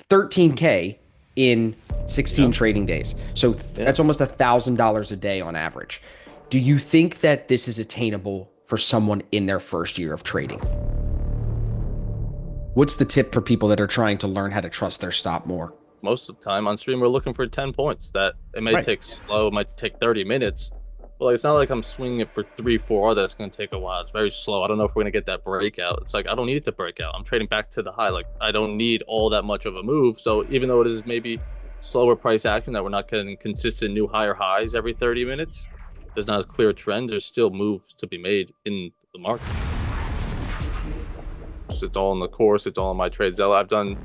13K in 16 Yeah. trading days. So Yeah. that's almost $1,000 a day on average. Do you think that this is attainable for someone in their first year of trading? What's the tip for people that are trying to learn how to trust their stop more? Most of the time on stream, we're looking for 10 points. That it may Right. take slow, it might take 30 minutes. But like, it's not like I'm swinging it for 3, 4. That's going to take a while. It's very slow. I don't know if we're going to get that breakout. It's like, I don't need it to break out. I'm trading back to the high. Like, I don't need all that much of a move. So even though it is maybe slower price action, that we're not getting consistent new higher highs every 30 minutes, there's not a clear trend. There's still moves to be made in the market. It's all in the course. It's all in my trade Zella. I've done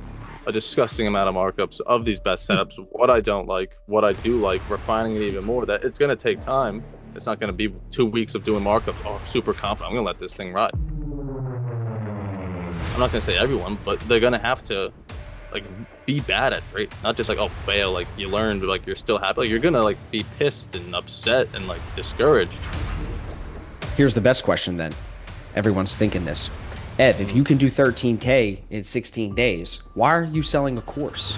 a disgusting amount of markups of these best setups. What I don't like, what I do like, refining it even more. That it's going to take time. It's not going to be 2 weeks of doing markups. Oh, I'm super confident. I'm going to let this thing ride. I'm not going to say everyone, but they're going to have to like be bad at trade. Not just like, oh, fail. Like you learned, but like you're still happy. Like you're going to like be pissed and upset and like discouraged. Here's the best question then. Everyone's thinking this. Ev, if you can do 13K in 16 days, why are you selling a course?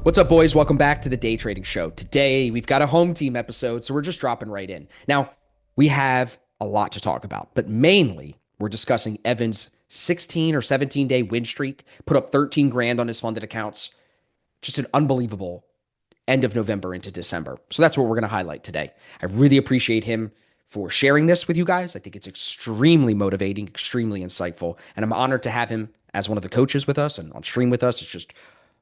What's up, boys? Welcome back to the Day Trading Show. Today, we've got a home team episode, so we're just dropping right in. Now, we have a lot to talk about, but mainly we're discussing Evan's 16 or 17-day win streak, put up 13 grand on his funded accounts. Just an unbelievable end of November into December. So that's what we're going to highlight today. I really appreciate him for sharing this with you guys. I think it's extremely motivating, extremely insightful, and I'm honored to have him as one of the coaches with us and on stream with us. It's just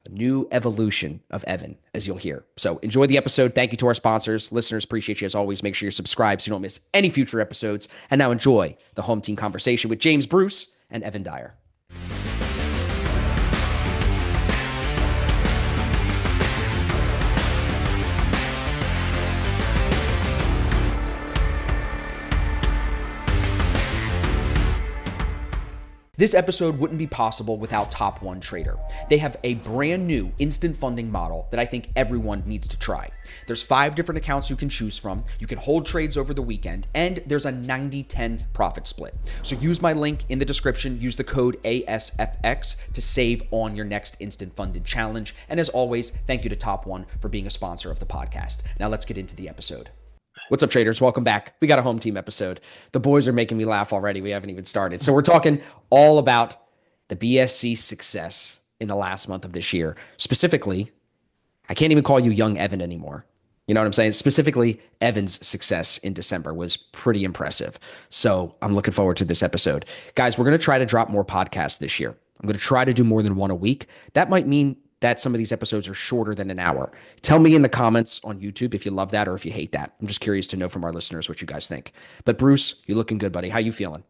a new evolution of Evan, as you'll hear. So enjoy the episode. Thank you to our sponsors. Listeners, appreciate you as always. Make sure you're subscribed so you don't miss any future episodes. And now enjoy the home team conversation with James Bruce and Evan Dyer. This episode wouldn't be possible without Top One Trader. They have a brand new instant funding model that I think everyone needs to try. There's 5 different accounts you can choose from. You can hold trades over the weekend, and there's a 90-10 profit split. So use my link in the description. Use the code ASFX to save on your next instant funded challenge. And as always, thank you to Top One for being a sponsor of the podcast. Now let's get into the episode. What's up, traders? Welcome back. We got a home team episode. The boys are making me laugh already. We haven't even started. So we're talking all about the BSC success in the last month of this year. Specifically, I can't even call you young Evan anymore. You know what I'm saying? Specifically, Evan's success in December was pretty impressive. So I'm looking forward to this episode. Guys, we're going to try to drop more podcasts this year. I'm going to try to do more than one a week. That might mean that some of these episodes are shorter than an hour. Tell me in the comments on YouTube if you love that or if you hate that. I'm just curious to know from our listeners what you guys think. But Bruce, you're looking good, buddy. How you feeling?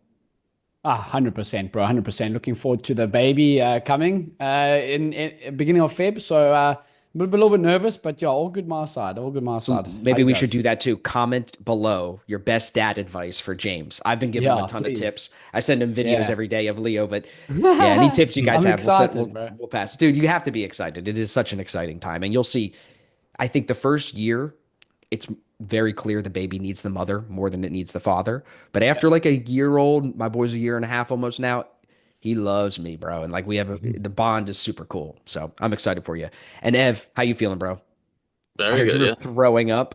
100%, bro. 100%. Looking forward to the baby coming in beginning of Feb. So a little bit nervous, but yeah, all good my side. All good my side. How Maybe you we should guys? do that too. Comment below your best dad advice for James. I've been giving him a Yeah, ton of please. tips. I send him videos Yeah. every day of Leo, but yeah, any tips you guys I'm have, excited, bro. we'll pass. Dude, you have to be excited. It is such an exciting time. And you'll see, I think the first year, it's very clear the baby needs the mother more than it needs the father. But after like a year old, my boy's a year and a half almost now, he loves me, bro. And like the bond is super cool. So I'm excited for you. And Ev, how you feeling, bro? I Very heard you good. were Yeah. throwing up.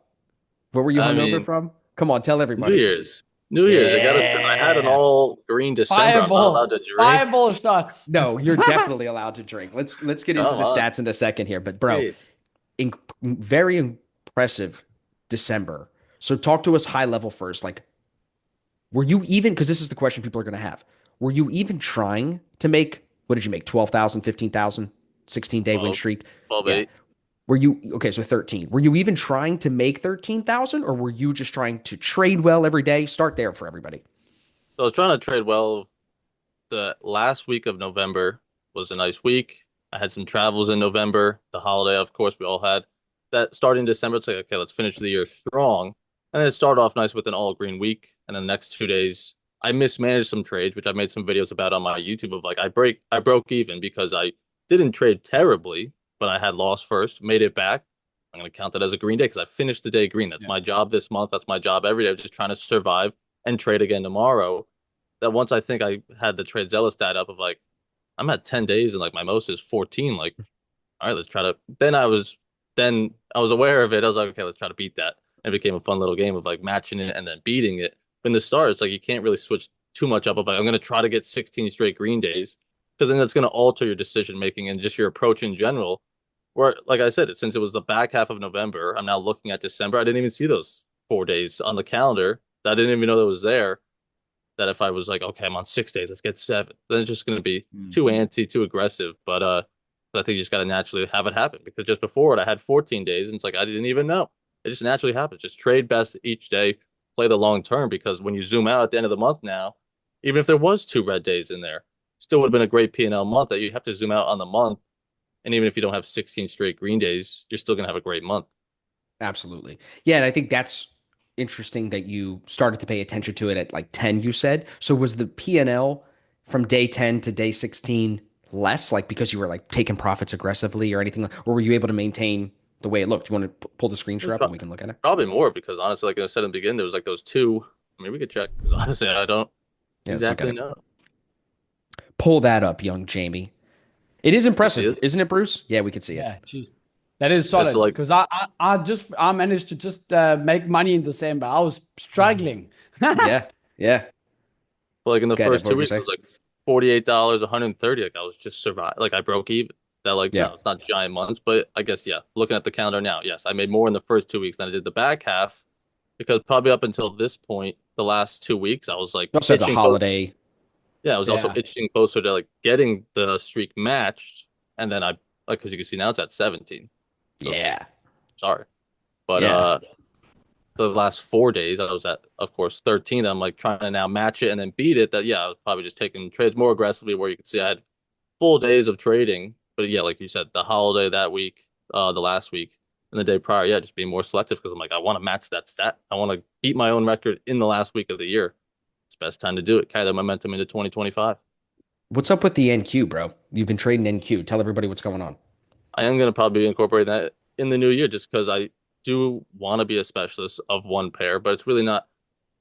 Where were you I hungover mean, from? Come on, tell New everybody. Year's. New Year's. I gotta say, I had an Yeah. all green December. I'm not allowed Fireball. to drink. Fireball shots. No, you're definitely allowed to drink. Let's get into Come the on. stats in a second here. But bro, Jeez. very impressive December. So talk to us high level first. Like, were you even, because this is the question people are going to have, were you even trying to make, what did you make? 12,000, 15,000, 16-day win 12, streak? 12, Yeah. 8. Were you, okay, so 13. Were you even trying to make 13,000 or were you just trying to trade well every day? Start there for everybody. So I was trying to trade well. The last week of November was a nice week. I had some travels in November. The holiday, of course, we all had. That starting December, it's like, okay, let's finish the year strong. And then it started off nice with an all green week. And then the next 2 days, I mismanaged some trades, which I made some videos about on my YouTube of like I broke even because I didn't trade terribly, but I had lost first, made it back. I'm gonna count that as a green day because I finished the day green. That's Yeah. my job this month. That's my job every day. I'm just trying to survive and trade again tomorrow. That once I think I had the trade zealous stat up of like I'm at 10 days and like my most is 14. Like all right, let's try to. Then I was aware of it. I was like, okay, let's try to beat that. And it became a fun little game of like matching it and then beating it. But in the start, it's like you can't really switch too much up of like I'm going to try to get 16 straight green days because then that's going to alter your decision making and just your approach in general. Where, like I said, since it was the back half of November, I'm now looking at December. I didn't even see those 4 days on the calendar. I didn't even know that was there. That if I was like, okay, I'm on 6 days, let's get 7, then it's just going to be too antsy, too aggressive. But I think you just got to naturally have it happen because just before it, I had 14 days, and it's like I didn't even know. It just naturally happens. Just trade best each day, play the long term because when you zoom out at the end of the month now, even if there was 2 red days in there, still would have been a great P&L month. That you have to zoom out on the month, and even if you don't have 16 straight green days, you're still going to have a great month. Absolutely. Yeah, and I think that's interesting that you started to pay attention to it at like 10, you said. So was the P&L from day 10 to day 16 less, like because you were like taking profits aggressively or anything, or were you able to maintain the way it looked? You want to pull the screen share up and we can look at it? Probably more because honestly, like I said in the beginning, there was like those two. I mean, we could check because honestly, I don't Yeah, let's look at exactly it. know. Pull that up, young Jamie. It is You see impressive, it? isn't it, Bruce? Yeah, we could see it. Yeah, jeez. That is Just to solid like, because I managed to just make money in December. I was struggling. Yeah, yeah. like in the Get it. first What two were you weeks, it saying? was like $48, 130. Like I was just surviving. Like I broke even. That like Yeah. no, it's not giant months, but I guess yeah. Looking at the calendar now, yes, I made more in the first 2 weeks than I did the back half because probably up until this point, the last 2 weeks, I was like You also have the itching close. holiday. Yeah, I was also Yeah. itching closer to like getting the streak matched, and then I like because you can see now it's at 17. So Yeah. sorry, but Yeah. the last 4 days I was at, of course, 13. I'm like trying to now match it and then beat it. That yeah, I was probably just taking trades more aggressively where you could see I had full days of trading. But yeah, like you said, the holiday that week, the last week, and the day prior, yeah, just being more selective because I'm like, I want to match that stat. I want to beat my own record in the last week of the year. It's the best time to do it. Carry that momentum into 2025. What's up with the NQ, bro? You've been trading NQ. Tell everybody what's going on. I am going to probably incorporate that in the new year just because I do want to be a specialist of one pair, but it's really not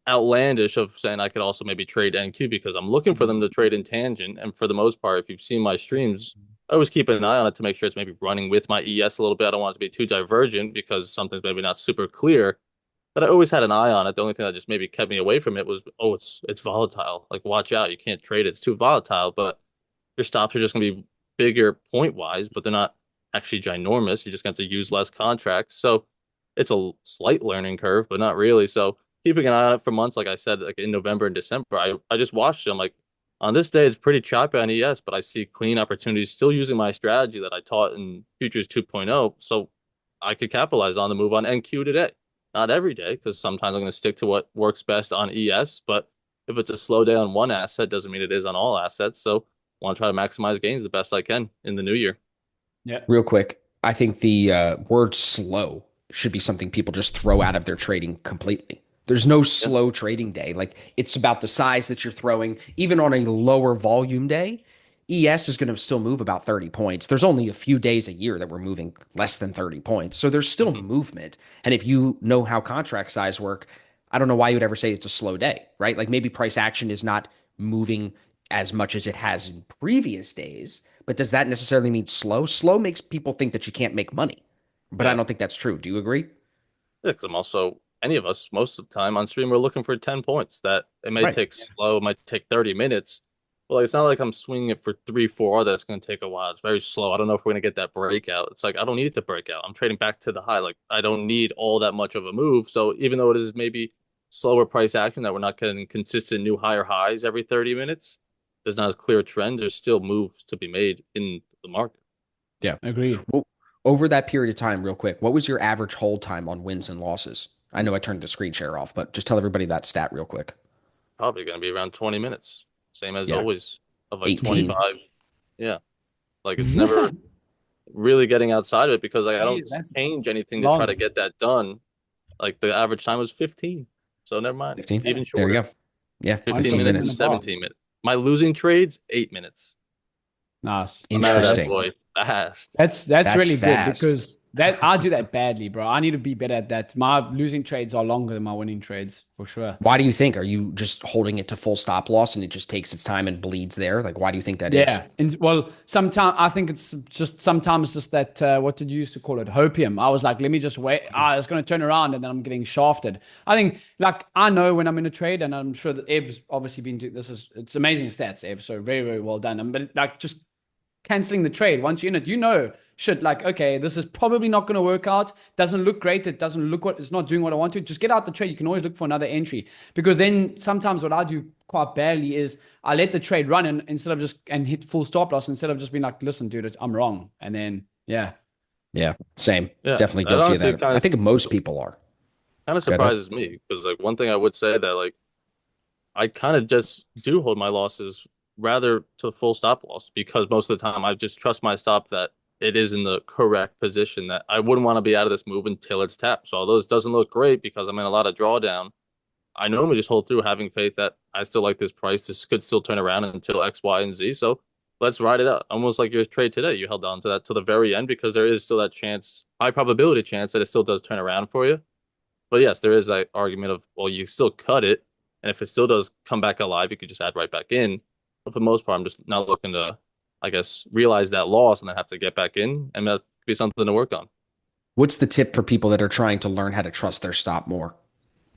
outlandish of saying I could also maybe trade NQ because I'm looking for them to trade in tangent. And for the most part, if you've seen my streams, I always keep an eye on it to make sure it's maybe running with my ES a little bit. I don't want it to be too divergent because something's maybe not super clear. But I always had an eye on it. The only thing that just maybe kept me away from it was, oh, it's volatile. Like watch out, you can't trade it. It's too volatile. But your stops are just going to be bigger point wise, but they're not actually ginormous. You just have to use less contracts. So it's a slight learning curve, but not really. So keeping an eye on it for months, like I said, like in November and December, I just watched it. I'm like, on this day, it's pretty choppy on ES, but I see clean opportunities still using my strategy that I taught in Futures 2.0. So I could capitalize on the move on NQ today. Not every day, because sometimes I'm going to stick to what works best on ES. But if it's a slow day on one asset, doesn't mean it is on all assets. So I want to try to maximize gains the best I can in the new year. Yeah. Real quick, I think the word slow should be something people just throw out of their trading completely. There's no Yeah. slow trading day. Like it's about the size that you're throwing. Even on a lower volume day, ES is going to still move about 30 points. There's only a few days a year that we're moving less than 30 points. So there's still movement. And if you know how contract size work, I don't know why you would ever say it's a slow day, right? Like maybe price action is not moving as much as it has in previous days, but does that necessarily mean slow? Slow makes people think that you can't make money, but I Yeah. don't think that's true. Do you agree? Yeah, because I'm also any of us most of the time on stream we're looking for 10 points. That it may Right. take slow, it might take 30 minutes. But like, it's not like I'm swinging it for 3, 4. That's going to take a while. It's very slow. I don't know if we're going to get that breakout. It's like I don't need it to break out. I'm trading back to the high. Like I don't need all that much of a move. So even though it is maybe slower price action that we're not getting consistent new higher highs every 30 minutes, there's not a clear trend. There's still moves to be made in the market. Yeah. Agreed. Well, over that period of time, real quick, what was your average hold time on wins and losses? I know I turned the screen share off, but just tell everybody that stat real quick. Probably going to be around 20 minutes. Same as Yeah. always of like 18. 25. Yeah. Like it's never really getting outside of it because like I don't Jeez, that's change anything to try to long. get that done. Like the average time was 15. So never mind. 15. Even There you shorter. go. Yeah. 15 15 minutes minutes and in a bar. 17 minutes. My losing trades, 8 minutes. Nice. I'm out of that Interesting. toy. fast. That's That's really good fast. because that I do that badly, bro. I need to be better at that. My losing trades are longer than my winning trades for sure. Why do you think? Are you just holding it to full stop loss and it just takes its time and bleeds there? Like, why do you think that is? Yeah, and well, sometimes I think it's just that what did you used to call it, hopium. I was like, let me just wait. It's going to turn around, and then I'm getting shafted. I think like I know when I'm in a trade, and I'm sure that Ev's obviously been doing this. It's amazing stats, Ev. So very very well done. But like just canceling the trade once you're in it, shit, like, okay, this is probably not going to work out. Doesn't look great. It doesn't look it's not doing what I want to. Just get out the trade. You can always look for another entry because then sometimes what I do quite badly is I let the trade run and instead of and hit full stop loss instead of just being like, listen, dude, I'm wrong. And then, yeah. Yeah, same. Yeah, Definitely that guilty of honestly that. I think most people are. kind of Go ahead. surprises me because like one thing I would say that like I kind of just do hold my losses rather to full stop loss because most of the time I just trust my stop that it is in the correct position that I wouldn't want to be out of this move until it's tapped. So although this doesn't look great because I'm in a lot of drawdown, I normally just hold through having faith that I still like this price. This could still turn around until X, Y, and Z. So let's ride it out. Almost like your trade today. You held on to that to the very end because there is still that chance, high probability chance that it still does turn around for you. But yes, there is that argument of, well, you still cut it. And if it still does come back alive, you could just add right back in. But for the most part, I'm just not looking to, I guess, realize that loss and then have to get back in. And that could be something to work on. What's the tip for people that are trying to learn how to trust their stop more?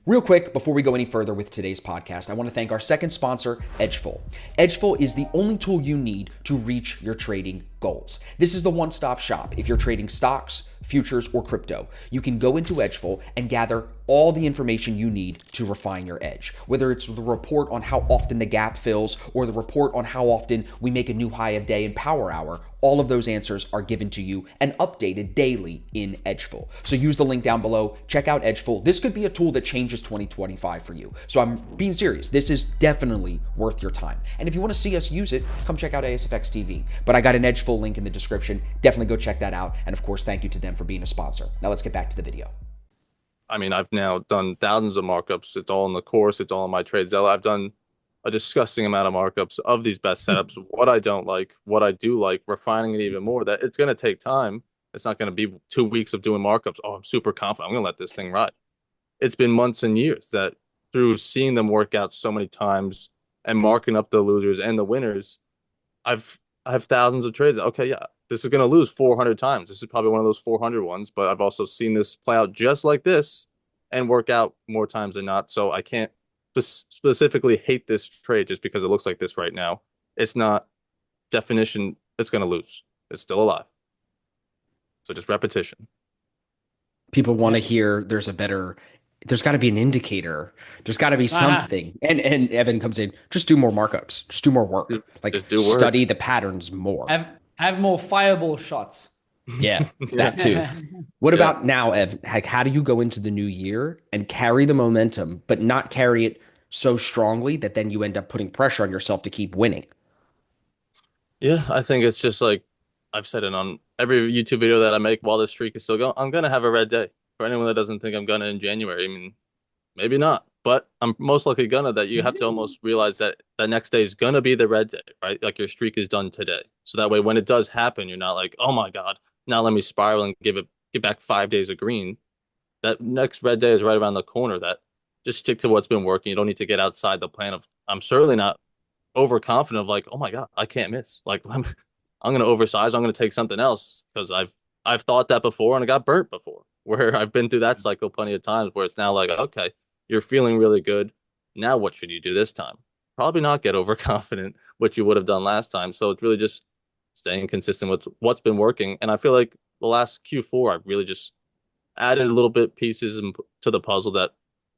Real quick, before we go any further with today's podcast, I want to thank our second sponsor, Edgeful. Edgeful is the only tool you need to reach your trading goals. This is the one-stop shop. If you're trading stocks, futures, or crypto, you can go into Edgeful and gather all the information you need to refine your edge. Whether it's the report on how often the gap fills or the report on how often we make a new high of day in Power Hour, all of those answers are given to you and updated daily in Edgeful. So use the link down below, check out Edgeful. This could be a tool that changes 2025 for you. So I'm being serious. This is definitely worth your time. And if you want to see us use it, come check out ASFX TV. But I got an Edgeful link in the description. Definitely go check that out. And of course, thank you to them for being a sponsor. Now let's get back to the video. I mean, I've now done thousands of markups. It's all in the course. It's all in my trades. I've done a disgusting amount of markups of these best setups, what I don't like, what I do like, refining it even more. That it's going to take time. It's not going to be 2 weeks of doing markups. Oh, I'm super confident. I'm going to let this thing ride. It's been months and years that through seeing them work out so many times and marking up the losers and the winners, I have thousands of trades. Okay, yeah, this is going to lose 400 times. This is probably one of those 400 ones, but I've also seen this play out just like this and work out more times than not. So I can't specifically hate this trade just because it looks like this right now. It's not definition. It's going to lose. It's still alive. So just repetition. People want to hear there's got to be an indicator. There's got to be something. And Evan comes in, just do more markups. Just do more work. Study the patterns more. Have more fireball shots. Yeah, that too. What about now, Ev? How do you go into the new year and carry the momentum, but not carry it so strongly that then you end up putting pressure on yourself to keep winning? Yeah, I think it's just like I've said it on every YouTube video that I make while this streak is still going. I'm going to have a red day. For anyone that doesn't think I'm going to in January, I mean, maybe not. But I'm most likely gonna that you have to almost realize that the next day is gonna be the red day, right? Like your streak is done today. So that way when it does happen, you're not like, oh my God, now let me spiral and get back 5 days of green. That next red day is right around the corner. That just stick to what's been working. You don't need to get outside the plan of I'm certainly not overconfident of like, oh my God, I can't miss. Like I'm gonna oversize, I'm gonna take something else because I've thought that before and I got burnt before where I've been through that cycle plenty of times where it's now like, okay, you're feeling really good. Now what should you do this time? Probably not get overconfident, which you would have done last time. So it's really just staying consistent with what's been working. And I feel like the last Q4, I've really just added a little bit pieces to the puzzle that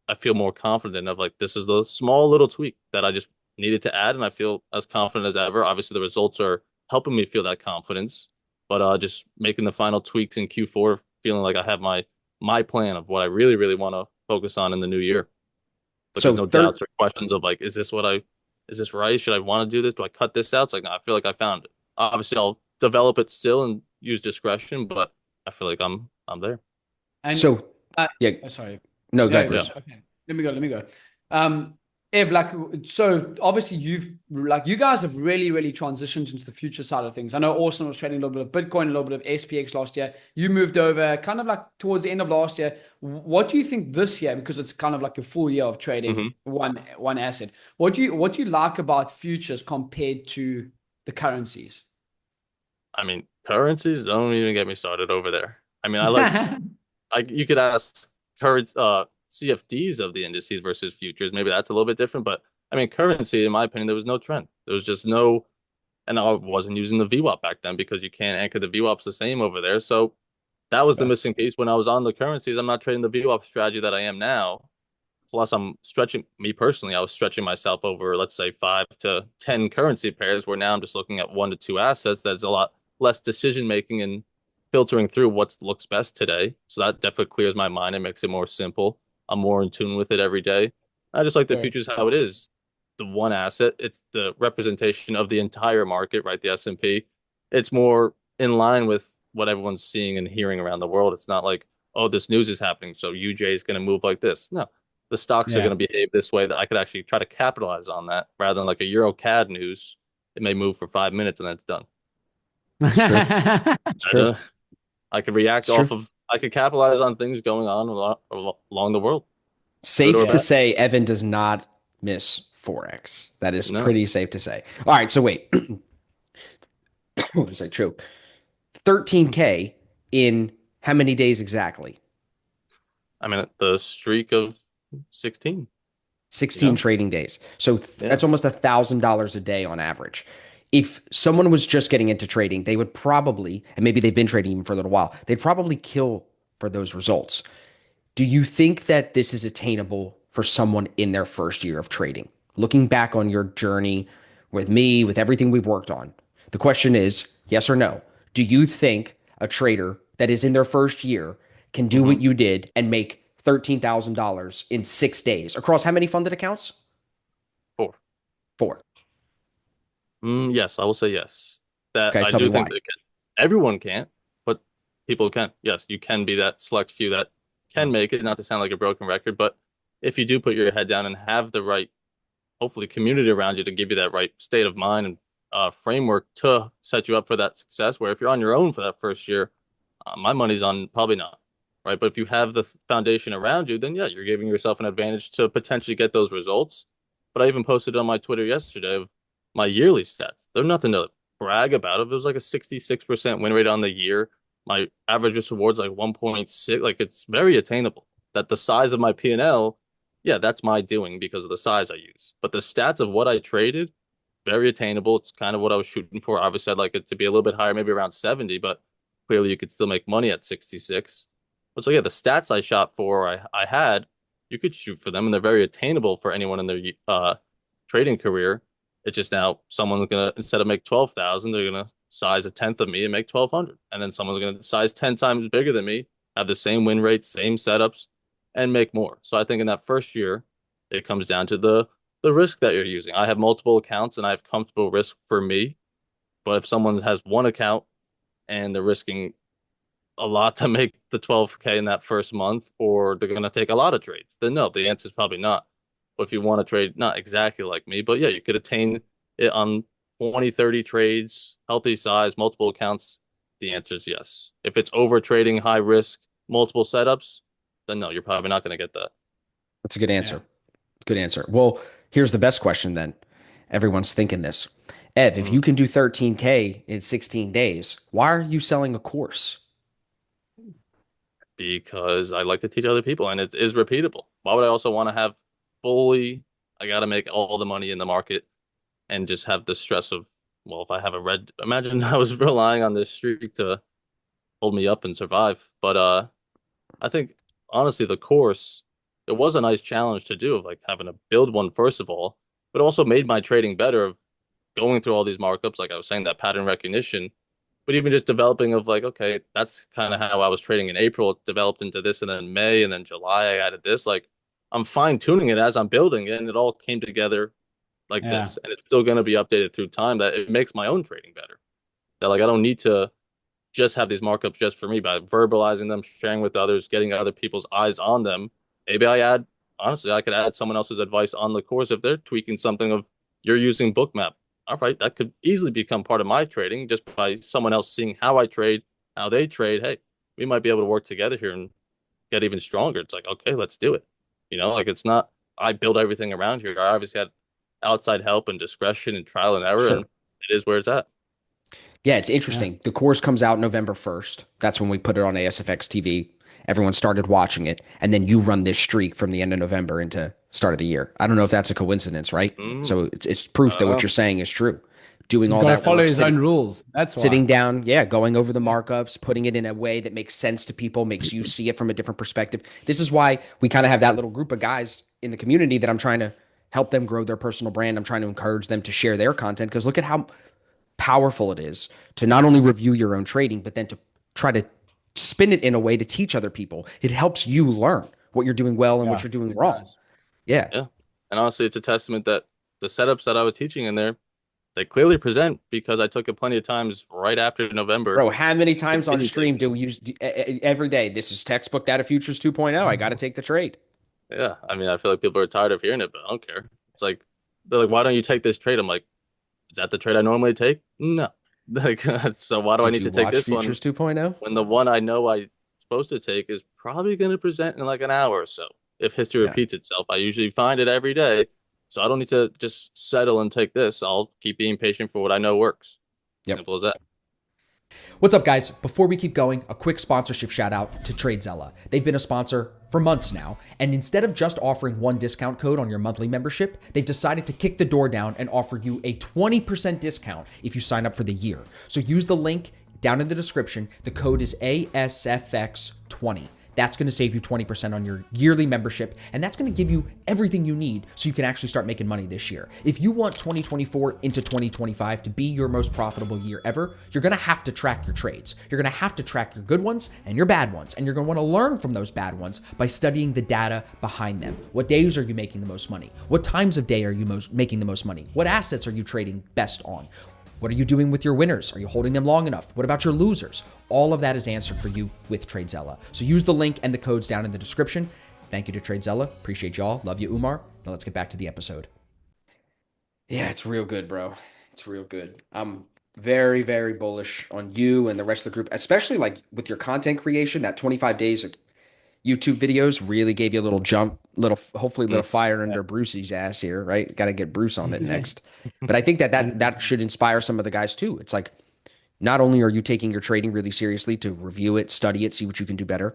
I feel more confident of. Like this is the small little tweak that I just needed to add. And I feel as confident as ever. Obviously the results are helping me feel that confidence, but just making the final tweaks in Q4, feeling like I have my plan of what I really, really want to focus on in the new year. But so there's no doubts or questions of like, is this right? Should I want to do this? Do I cut this out? It's like, no, I feel like I found it. Obviously I'll develop it still and use discretion, but I feel like I'm there. And so yeah, sorry. No, go ahead. Okay. Let me go. Ev, like, so obviously you guys have really transitioned into the future side of things. I know Austin was trading a little bit of Bitcoin, a little bit of SPX last year. You moved over kind of like towards the end of last year. What do you think this year? Because it's kind of like a full year of trading one asset. What do you like about futures compared to the currencies? I mean, currencies, don't even get me started over there. I mean, you could ask current CFDs of the indices versus futures. Maybe that's a little bit different, but I mean, currency, in my opinion, there was no trend. There was just no, and I wasn't using the VWAP back then because you can't anchor the VWAPs the same over there. So that was the Yeah. missing piece when I was on the currencies. I'm not trading the VWAP strategy that I am now. Plus, I'm stretching me personally. I was stretching myself over, let's say, 5 to 10 currency pairs, where now I'm just looking at 1 to 2 assets. That's a lot less decision making and filtering through what looks best today. So that definitely clears my mind and makes it more simple. I'm more in tune with it every day. I just like the Sure. futures how it is. The one asset, it's the representation of the entire market, right? The S&P. It's more in line with what everyone's seeing and hearing around the world. It's not like, oh, this news is happening, so UJ is going to move like this. No, the stocks are Yeah. going to behave this way, that I could actually try to capitalize on that rather than like a Euro CAD news. It may move for 5 minutes and then it's done. It's true. It's I true. don't, I could react It's true. off of, I could capitalize on things going on along the world, good or Safe to bad. Yeah. say Evan does not miss Forex. That is No, pretty safe to say. All right, so wait. What was I true? 13K in how many days exactly? I mean, the streak of 16, 16 trading days. So yeah. that's almost $1,000 a day on average. If someone was just getting into trading, they would probably, and maybe they've been trading even for a little while, they'd probably kill for those results. Do you think that this is attainable for someone in their first year of trading? Looking back on your journey with me, with everything we've worked on, the question is yes or no. Do you think a trader that is in their first year can do hmm what you did and make $13,000 in 6 days across how many funded accounts? Four. Four. Yes, I will say yes. That Okay, I tell me do think why. they can. Everyone can't, but people can. Yes, you can be that select few that can make it, not to sound like a broken record, but if you do put your head down and have the right, hopefully, community around you to give you that right state of mind and framework to set you up for that success, where if you're on your own for that first year, my money's on probably not, right? But if you have the foundation around you, then yeah, you're giving yourself an advantage to potentially get those results. But I even posted on my Twitter yesterday of my yearly stats. They're nothing to brag about. It was like a 66% win rate on the year. My average risk reward's like 1.6. Like it's very attainable. That the size of my P&L, yeah, that's my doing because of the size I use. But the stats of what I traded, very attainable. It's kind of what I was shooting for. Obviously, I'd like it to be a little bit higher, maybe around 70, but clearly you could still make money at 66. But so yeah, the stats I shot for, I had, you could shoot for them, and they're very attainable for anyone in their trading career. It's just now someone's gonna, instead of make 12,000, they're gonna size a tenth of me and make 1,200, and then someone's gonna size 10 times bigger than me, have the same win rate, same setups, and make more. So I think in that first year, it comes down to the risk that you're using. I have multiple accounts and I have comfortable risk for me. But if someone has one account and they're risking a lot to make the 12K in that first month, or they're going to take a lot of trades, then no, the answer is probably not. But if you want to trade, not exactly like me, but yeah, you could attain it on 20, 30 trades, healthy size, multiple accounts. The answer is yes. If it's over trading, high risk, multiple setups, then no, you're probably not going to get that. That's a good Yeah. answer. Good answer. Well, here's the best question then. Everyone's thinking this. Ev, if Mhm. you can do 13K in 16 days, why are you selling a course? Because I like to teach other people and it is repeatable. Why would I also want to have fully, I got to make all the money in the market and just have the stress of, well, if I have a red, imagine I was relying on this streak to hold me up and survive. But I think honestly, the course, it was a nice challenge to do of like having to build one first of all, but also made my trading better of going through all these markups. Like I was saying, that pattern recognition, but even just developing of like, okay, that's kind of how I was trading in April. It developed into this, and then May, and then July, I added this. Like I'm fine tuning it as I'm building it, and it all came together like Yeah. this. And it's still going to be updated through time. That it makes my own trading better. That like I don't need to just have these markups just for me by verbalizing them, sharing with others, getting other people's eyes on them. Maybe I add honestly, I could add someone else's advice on the course if they're tweaking something of you're using Bookmap. All right, that could easily become part of my trading just by someone else seeing how I trade, how they trade. Hey, we might be able to work together here and get even stronger. It's like, okay, let's do it. Like it's not I build everything around here. I obviously had outside help and discretion and trial and error, and Sure. it is where it's at. Yeah, it's Yeah. interesting. The course comes out November 1st. That's when we put it on ASFX TV. Everyone started watching it. And then you run this streak from the end of November into start of the year. I don't know if that's a coincidence, right? Mm, So it's proof I that don't what know. you're saying is true. Doing He's all got to that follow work, his own rules. That's why. sitting down, yeah, going over the markups, putting it in a way that makes sense to people, makes you see it from a different perspective. This is why we kind of have that little group of guys in the community that I'm trying to help them grow their personal brand. I'm trying to encourage them to share their content because look at how powerful it is to not only review your own trading, but then to try to spin it in a way to teach other people. It helps you learn what you're doing well and what Yeah, you're doing it wrong. does. Yeah. Yeah. And honestly, it's a testament that the setups that I was teaching in there, they clearly present because I took it plenty of times right after November. Bro, how many times on Continue stream taking do them. we use every day? This is textbook data futures 2.0. I got to take the trade. Yeah. I mean, I feel like people are tired of hearing it, but I don't care. It's like, they're like, why don't you take this trade? I'm like, is that the trade I normally take? No. Like, so why do I Did need you to take watch this one futures 2.0? when the one I know I'm supposed to take is probably going to present in like an hour or so? If history Yeah. repeats itself, I usually find it every day. So I don't need to just settle and take this. I'll keep being patient for what I know works. Yep. Simple as that. What's up, guys? Before we keep going, a quick sponsorship shout out to TradeZella. They've been a sponsor for months now, and instead of just offering one discount code on your monthly membership, they've decided to kick the door down and offer you a 20% discount if you sign up for the year. So use the link down in the description. The code is ASFX20. That's going to save you 20% on your yearly membership, and that's going to give you everything you need so you can actually start making money this year. If you want 2024 into 2025 to be your most profitable year ever, you're going to have to track your trades. You're going to have to track your good ones and your bad ones, and you're going to want to learn from those bad ones by studying the data behind them. What days are you making the most money? What times of day are you making the most money? What assets are you trading best on? What are you doing with your winners? Are you holding them long enough? What about your losers? All of that is answered for you with TradeZella. So use the link and the codes down in the description. Thank you to TradeZella. Appreciate y'all. Love you, Umar. Now let's get back to the episode. Yeah, it's real good, bro. It's real good. I'm very, very bullish on you and the rest of the group, especially like with your content creation. That 25 days of YouTube videos really gave you a little jump, hopefully a little fire under Brucey's ass here, right? Got to get Bruce on it next. But I think that should inspire some of the guys too. It's like not only are you taking your trading really seriously to review it, study it, see what you can do better,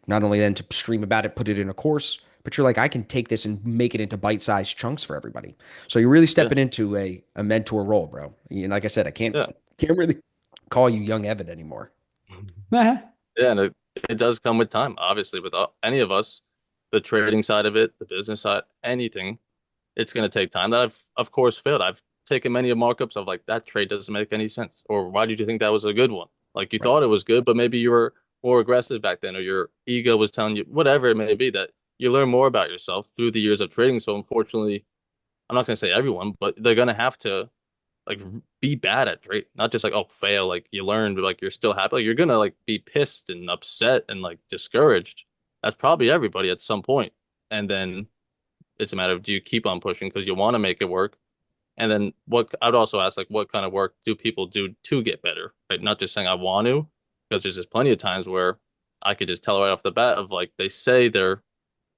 not only then to stream about it, put it in a course, but you're like, I can take this and make it into bite-sized chunks for everybody. So you're really stepping into a mentor role, bro. And like I said, I can't really call you young Evan anymore. Yeah, and it does come with time. Obviously, with any of us, the trading side of it, the business side, anything, it's going to take time. That I've, of course, failed. I've taken many markups of like, that trade doesn't make any sense. Or why did you think that was a good one? Like you Right. thought it was good, but maybe you were more aggressive back then, or your ego was telling you, whatever it may be, that you learn more about yourself through the years of trading. So unfortunately, I'm not going to say everyone, but they're going to have to like be bad at trade, not just like, oh, fail, like you learned, but like you're still happy. Like you're gonna like be pissed and upset and like discouraged. That's probably everybody at some point. And then it's a matter of, do you keep on pushing because you want to make it work? And then what I'd also ask, like, what kind of work do people do to get better? Right? Not just saying I want to, because there's just plenty of times where I could just tell right off the bat of like, they say they're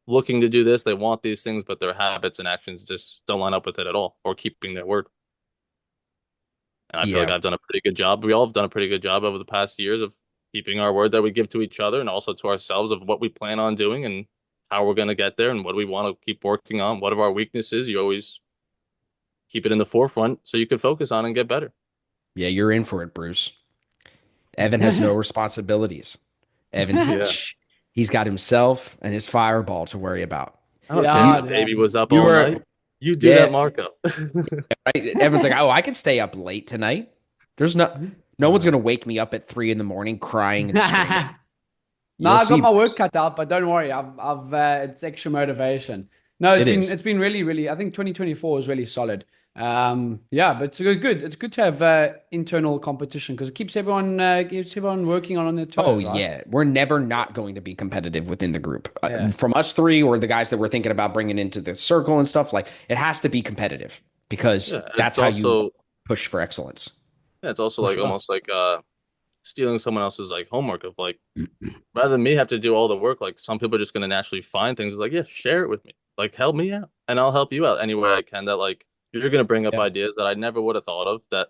looking to do this, they want these things, but their habits and actions just don't line up with it at all, or keeping their word. And I feel like Yeah. I've done a pretty good job. We all have done a pretty good job over the past years of keeping our word that we give to each other and also to ourselves of what we plan on doing and how we're going to get there and what we want to keep working on. What are our weaknesses? You always keep it in the forefront so you can focus on and get better. Yeah, you're in for it, Bruce. Evan has no responsibilities. He's got himself and his fireball to worry about. I don't Yeah, care if the man. baby was up You all were- night. You do Yeah. that markup. Right? Evan's like, oh, I can stay up late tonight. There's no one's gonna wake me up at 3 a.m. crying and screaming. No, You'll I've got see, my work Bruce. cut out, but don't worry, I've it's extra motivation. No, It is. it's been really, really. I think 2024 was really solid. Yeah, but it's good. It's good to have internal competition because it keeps everyone working on their Oh toes, right? yeah, we're never not going to be competitive within the group. Yeah. From us three or the guys that we're thinking about bringing into the circle and stuff, like it has to be competitive because Yeah, that's it's how you also push for excellence. yeah, it's also For like sure. almost like stealing someone else's like homework of like rather than me have to do all the work, like some people are just gonna naturally find things like, yeah, share it with me. Like help me out and I'll help you out any way I can that like you're gonna bring up Yeah. ideas that I never would have thought of that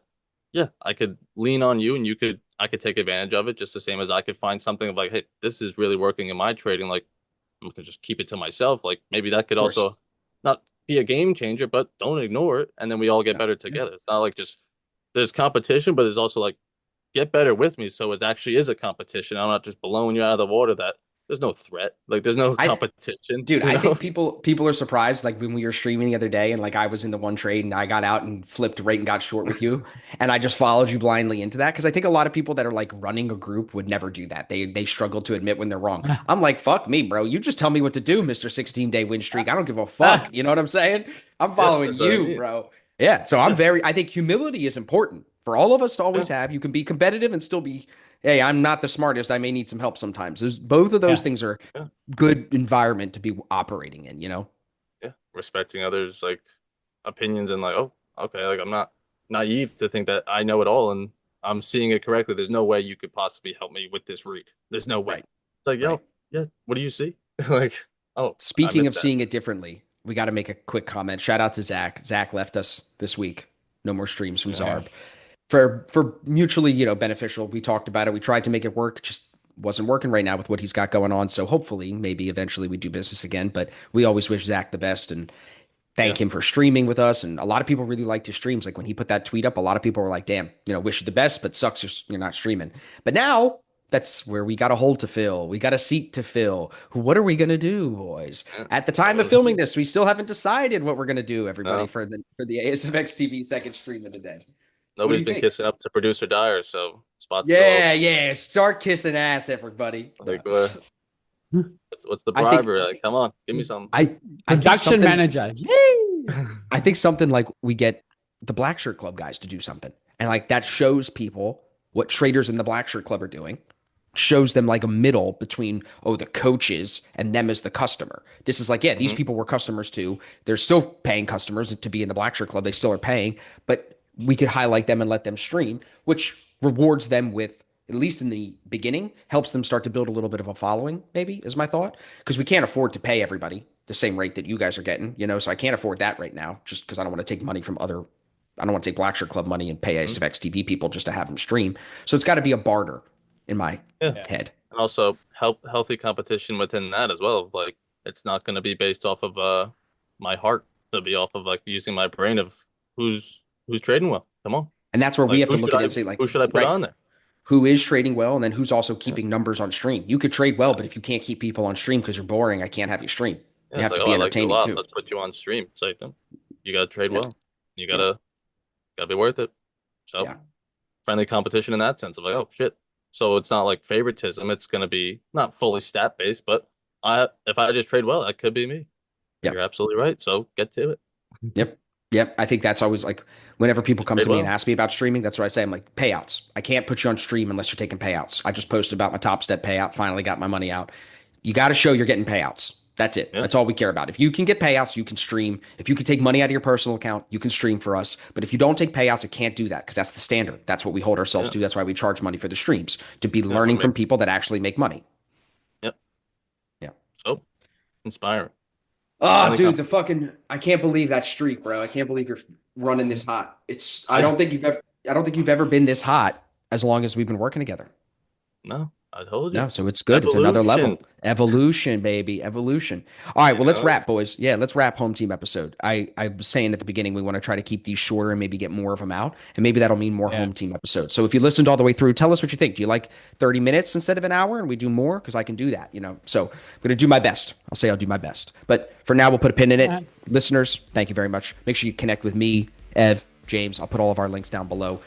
yeah, I could lean on you and I could take advantage of it just the same as I could find something of like, hey, this is really working in my trading. Like I'm gonna just keep it to myself. Like maybe that could Of course. also not be a game changer, but don't ignore it. And then we all get Yeah. better together. It's not like just there's competition, but there's also like get better with me. So it actually is a competition. I'm not just blowing you out of the water that there's no threat. Like there's no I competition, Dude, you I know? think people are surprised. Like when we were streaming the other day, and like I was in the one trade, and I got out and flipped right and got short with you, and I just followed you blindly into that because I think a lot of people that are like running a group would never do that. They struggle to admit when they're wrong. I'm like, fuck me, bro. You just tell me what to do, Mister 16-day win streak. I don't give a fuck. You know what I'm saying? I'm Yeah, following that's what I you, mean. bro. Yeah. So I'm Yeah, very. I think humility is important for all of us to yeah, always have. You can be competitive and still be. Hey, I'm not the smartest. I may need some help sometimes. There's both of those Yeah. things are yeah, good environment to be operating in, you know? yeah. Respecting others' like opinions and like, oh, okay, like I'm not naive to think that I know it all and I'm seeing it correctly. There's no way you could possibly help me with this read. There's no way. Right. It's like, Right. yo, yeah, what do you see? Like, oh, I Speaking missed of that. seeing it differently, we got to make a quick comment. Shout out to Zach. Zach left us this week. No more streams from Yeah. Zarb. For mutually, beneficial. We talked about it. We tried to make it work. Just wasn't working right now with what he's got going on. So hopefully, maybe eventually we do business again. But we always wish Zach the best and Yeah. thank him for streaming with us. And a lot of people really liked his streams. Like when he put that tweet up, a lot of people were like, damn, wish you the best, but sucks you're not streaming. But now that's where we got a hole to fill. We got a seat to fill. What are we going to do, boys? Yeah. At the That time of was filming this, we still haven't decided what we're going to do, everybody, no. for the ASFX TV second stream of the day. What do Nobody's you been think? kissing up to producer Dyer, so spots still Yeah, open. yeah. Start kissing ass, everybody. No. Like, what's the I think bribery? Like, come on, give me some. I think Production something manager. Yay! I think something like we get the Black Shirt Club guys to do something. And like that shows people what traders in the Black Shirt Club are doing. Shows them like a middle between, the coaches and them as the customer. This is like, yeah, these Mhm. people were customers too. They're still paying customers to be in the Black Shirt Club. They still are paying, but we could highlight them and let them stream, which rewards them with, at least in the beginning, helps them start to build a little bit of a following, maybe, is my thought. Because we can't afford to pay everybody the same rate that you guys are getting, so I can't afford that right now just because I don't want to take money from other, I don't want to take Black Shirt Club money and pay Mhm. ASFX TV people just to have them stream. So it's got to be a barter in my Yeah, head. and also healthy competition within that as well. Like, it's not going to be based off of my heart. It'll be off of like using my brain of who's trading well. Come on, And that's where we like have to look at it and say, like, who should I put right, on there? who is trading well and then who's also Yeah, keeping numbers on stream. You could trade well, but if you can't keep people on stream because you're boring, I can't have you stream. yeah. You It's have like, to oh, be I like you a entertaining lot. too. Let's put you on stream. It's like, no, you got to trade Yeah. well. You Yeah. gotta be worth it. So Yeah. friendly competition in that sense of like, oh shit. So it's not like favoritism. It's gonna be not fully stat based, but if I just trade well, that could be me. Yep. You're absolutely right. So get to it. Yep. Yep. I think that's always like whenever people Just come trade to me and well. ask me about streaming, that's what I say. I'm like, payouts. I can't put you on stream unless you're taking payouts. I just posted about my Top Step payout, finally got my money out. You got to show you're getting payouts. That's it. Yeah. That's all we care about. If you can get payouts, you can stream. If you can take money out of your personal account, you can stream for us. But if you don't take payouts, it can't do that because that's the standard. That's what we hold ourselves Yeah. to. That's why we charge money for the streams, to be Yeah. learning from people that actually make money. Yep. Yeah. So inspiring. Oh, Friendly dude, competition. I can't believe that streak, bro. I can't believe you're running this hot. I don't think you've ever been this hot as long as we've been working together. No, I told you. No, so it's good. It's another Evolution. level. Evolution, baby. Evolution. All right, You well, let's know? wrap, boys. Yeah, let's wrap home team episode. I was saying at the beginning we want to try to keep these shorter and maybe get more of them out. And maybe that'll mean more Yeah. home team episodes. So if you listened all the way through, tell us what you think. Do you like 30 minutes instead of an hour and we do more? Because I can do that, So I'm going to do my best. I'll do my best. But for now, we'll put a pin in it. Yeah. Listeners, thank you very much. Make sure you connect with me, Ev, James. I'll put all of our links down below.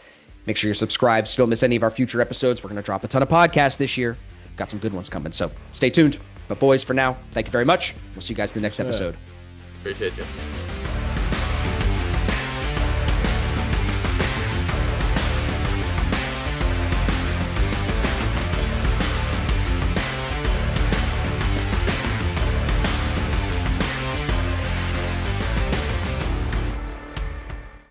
Make sure you're subscribed so you don't miss any of our future episodes. We're going to drop a ton of podcasts this year. Got some good ones coming, so stay tuned. But boys, for now, thank you very much. We'll see you guys in the next episode. Appreciate you.